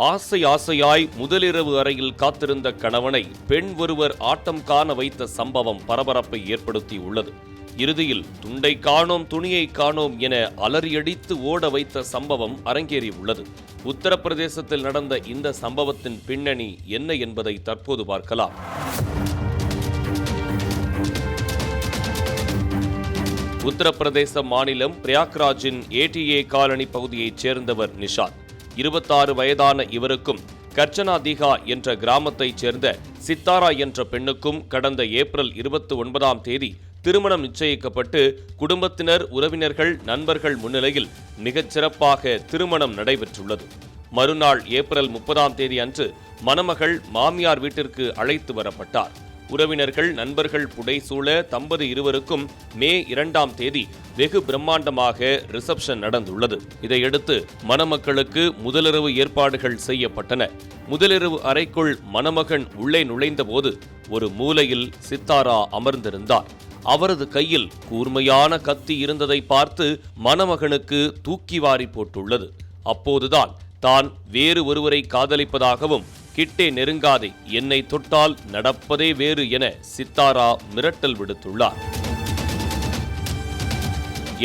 ஆசை ஆசையாய் முதலிரவு அறையில் காத்திருந்த கணவனை பெண் ஒருவர் ஆட்டம் காண வைத்த சம்பவம் பரபரப்பை ஏற்படுத்தியுள்ளது. இறுதியில் துண்டை காணோம் துணியை காணோம் என அலறியடித்து ஓட வைத்த சம்பவம் அரங்கேறியுள்ளது. உத்தரப்பிரதேசத்தில் நடந்த இந்த சம்பவத்தின் பின்னணி என்ன என்பதை தற்போது பார்க்கலாம். உத்தரப்பிரதேச மாநிலம் பிரயாக்ராஜின் ஏடிஏ காலனி பகுதியைச் சேர்ந்தவர் நிஷாத். 26 வயதான இவருக்கும் கர்ச்சனா தீகா என்ற கிராமத்தைச் சேர்ந்த சித்தாரா என்ற பெண்ணுக்கும் கடந்த ஏப்ரல் 29ஆம் தேதி திருமணம் நிச்சயிக்கப்பட்டு குடும்பத்தினர், உறவினர்கள், நண்பர்கள் முன்னிலையில் மிகச் சிறப்பாக திருமணம் நடைபெற்றுள்ளது. மறுநாள் ஏப்ரல் 30ஆம் தேதி அன்று மணமகள் மாமியார் வீட்டிற்கு அழைத்து வரப்பட்டார். உறவினர்கள், நண்பர்கள் புடைசூழ தம்பதி இருவருக்கும் மே 2ஆம் தேதி வெகு பிரம்மாண்டமாக ரிசப்ஷன் நடந்துள்ளது. இதையடுத்து மணமக்களுக்கு முதலிரவு ஏற்பாடுகள் செய்யப்பட்டன. முதலிரவு அறைக்குள் மணமகன் உள்ளே நுழைந்தபோது ஒரு மூலையில் சித்தாரா அமர்ந்திருந்தார். அவரது கையில் கூர்மையான கத்தி இருந்ததை பார்த்து மணமகனுக்கு தூக்கி வாரி போட்டுள்ளது. அப்போதுதான் தான் வேறு ஒருவரை காதலிப்பதாகவும், கிட்டே நெருங்காதே, என்னை தொட்டால் நடப்பதே வேறு என சித்தாரா மிரட்டல் விடுத்துள்ளார்.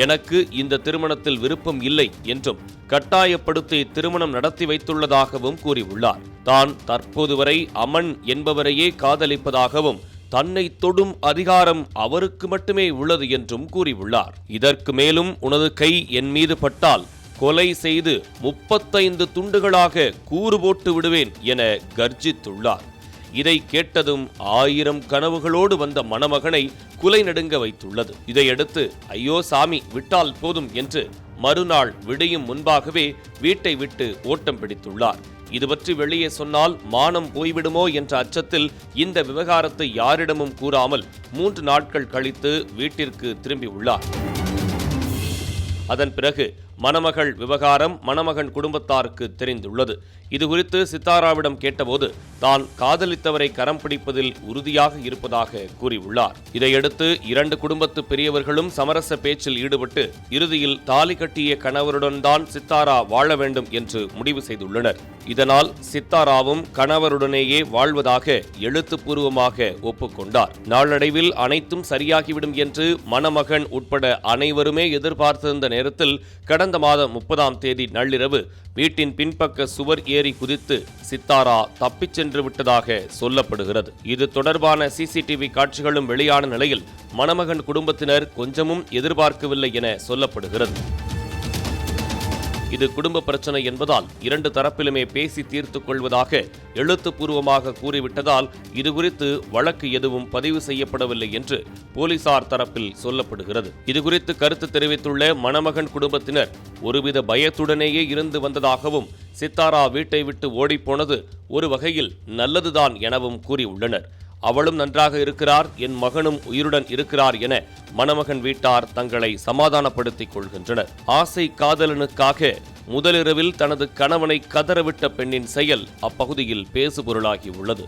எனக்கு இந்த திருமணத்தில் விருப்பம் இல்லை என்றும் கட்டாயப்படுத்தி திருமணம் நடத்தி வைத்துள்ளதாகவும் கூறியுள்ளார். தான் தற்போது வரை அமன் என்பவரையே காதலிப்பதாகவும், தன்னை தொடும் அதிகாரம் அவருக்கு மட்டுமே உள்ளது என்றும் கூறியுள்ளார். இதற்கு மேலும் உனது கை என் மீது பட்டால் கொலை செய்து 35 துண்டுகளாக கூறு போட்டு விடுவேன் என கர்ஜித்துள்ளார். இதை கேட்டதும் 1000 கனவுகளோடு வந்த மணமகனை குலை நடுங்க வைத்துள்ளது. இதையடுத்து ஐயோ சாமி விட்டால் போதும் என்று மறுநாள் விடியும் முன்பாகவே வீட்டை விட்டு ஓட்டம் பிடித்துள்ளார். இது பற்றி வெளியே சொன்னால் மானம் போய்விடுமோ என்ற அச்சத்தில் இந்த விவகாரத்தை யாரிடமும் கூறாமல் 3 நாட்கள் கழித்து வீட்டிற்கு திரும்பியுள்ளார். அதன் பிறகு மணமகள் விவகாரம் மணமகன் குடும்பத்தாருக்கு தெரிந்துள்ளது. இதுகுறித்து சித்தாராவிடம் கேட்டபோது தான் காதலித்தவரை கரம் பிடிப்பதில் உறுதியாக இருப்பதாக கூறியுள்ளார். இதையடுத்து 2 குடும்பத்து பெரியவர்களும் சமரச பேச்சில் ஈடுபட்டு இறுதியில் தாலி கட்டிய கணவருடன் தான் சித்தாரா வாழ வேண்டும் என்று முடிவு செய்துள்ளனர். இதனால் சித்தாராவும் கணவருடனேயே வாழ்வதாக எழுத்துப்பூர்வமாக ஒப்புக்கொண்டார். நாளடைவில் அனைத்தும் சரியாகிவிடும் என்று மணமகன் உட்பட அனைவருமே எதிர்பார்த்திருந்த நேரத்தில் கடந்த மாதம் 30ஆம் தேதி நள்ளிரவு வீட்டின் பின்பக்க சுவர் ஏறி குதித்து சித்தாரா தப்பிச் சென்று விட்டதாக சொல்லப்படுகிறது. இது தொடர்பான சிசிடிவி காட்சிகளும் வெளியான நிலையில் மணமகன் குடும்பத்தினர் கொஞ்சமும் எதிர்பார்க்கவில்லை என சொல்லப்படுகிறது. இது குடும்ப பிரச்சனை என்பதால் 2 தரப்பிலுமே பேசி தீர்த்துக் கொள்வதாக எழுத்துப்பூர்வமாக கூறிவிட்டதால் இதுகுறித்து வழக்கு எதுவும் பதிவு செய்யப்படவில்லை என்று போலீசார் தரப்பில் சொல்லப்படுகிறது. இதுகுறித்து கருத்து தெரிவித்துள்ள மணமகன் குடும்பத்தினர் ஒருவித பயத்துடனேயே இருந்து வந்ததாகவும், சித்தாரா வீட்டை விட்டு ஓடிப்போனது ஒரு வகையில் நல்லதுதான் எனவும் கூறியுள்ளனர். அவளும் நன்றாக இருக்கிறார், என் மகனும் உயிருடன் இருக்கிறார் என மணமகன் வீட்டார் தங்களை சமாதானப்படுத்திக் கொள்கின்றனர். ஆசை காதலனுக்காக முதலிரவில் தனது கணவனை கதறவிட்ட பெண்ணின் செயல் அப்பகுதியில் பேசுபொருளாகி உள்ளது.